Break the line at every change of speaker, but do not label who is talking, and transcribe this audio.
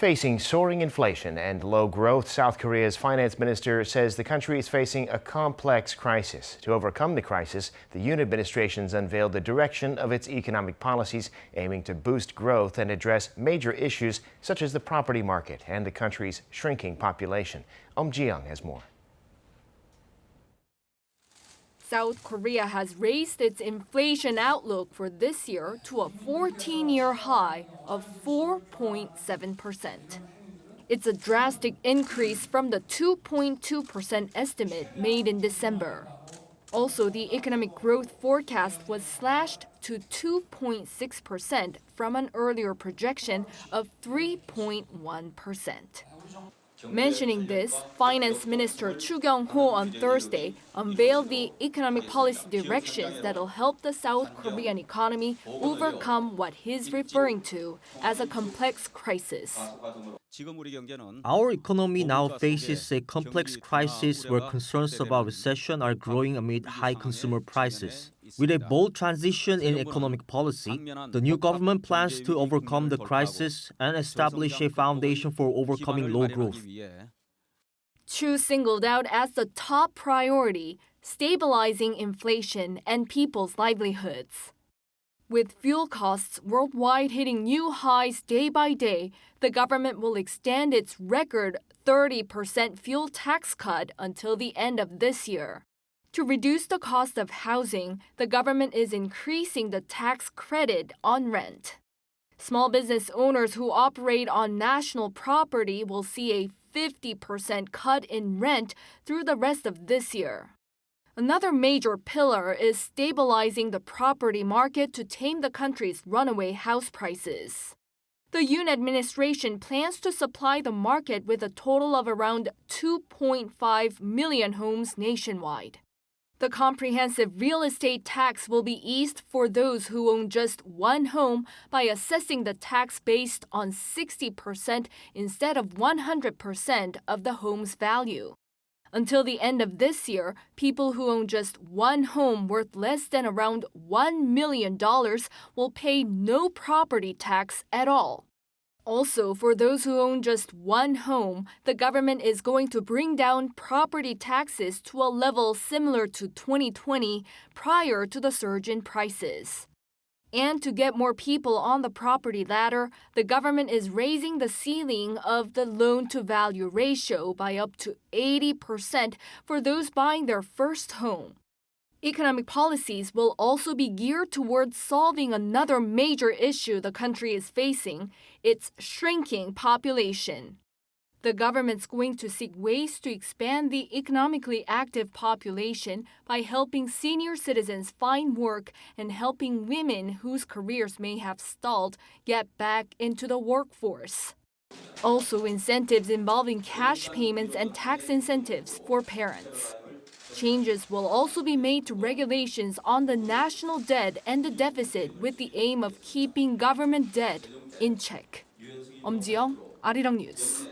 Facing soaring inflation and low growth, South Korea's finance minister says the country is facing a complex crisis. To overcome the crisis, the Yoon administration's unveiled the direction of its economic policies, aiming to boost growth and address major issues such as the property market and the country's shrinking population. Eum Ji-young has more.
South Korea has raised its inflation outlook for this year to a 14-year high of 4.7%. It's a drastic increase from the 2.2% estimate made in December. Also, the economic growth forecast was slashed to 2.6% from an earlier projection of 3.1%. Mentioning this, Finance Minister Choo Kyung-ho on Thursday unveiled the economic policy directions that'll help the South Korean economy overcome what he's referring to as a complex crisis.
Our economy now faces a complex crisis where concerns about recession are growing amid high consumer prices. With a bold transition in economic policy, the new government plans to overcome the crisis and establish a foundation for overcoming low growth.
Choo singled out as the top priority stabilizing inflation and people's livelihoods. With fuel costs worldwide hitting new highs day by day, the government will extend its record 30% fuel tax cut until the end of this year. To reduce the cost of housing, the government is increasing the tax credit on rent. Small business owners who operate on national property will see a 50% cut in rent through the rest of this year. Another major pillar is stabilizing the property market to tame the country's runaway house prices. The Yoon administration plans to supply the market with a total of around 2.5 million homes nationwide. The comprehensive real estate tax will be eased for those who own just one home by assessing the tax based on 60% instead of 100% of the home's value. Until the end of this year, people who own just one home worth less than around $1 million will pay no property tax at all. Also, for those who own just one home, the government is going to bring down property taxes to a level similar to 2020 prior to the surge in prices. And to get more people on the property ladder, the government is raising the ceiling of the loan-to-value ratio by up to 80% for those buying their first home. Economic policies will also be geared towards solving another major issue the country is facing, its shrinking population. The government's going to seek ways to expand the economically active population by helping senior citizens find work and helping women whose careers may have stalled get back into the workforce. Also, incentives involving cash payments and tax incentives for parents. Changes will also be made to regulations on the national debt and the deficit with the aim of keeping government debt in check. Eum Ji-young, Arirang News.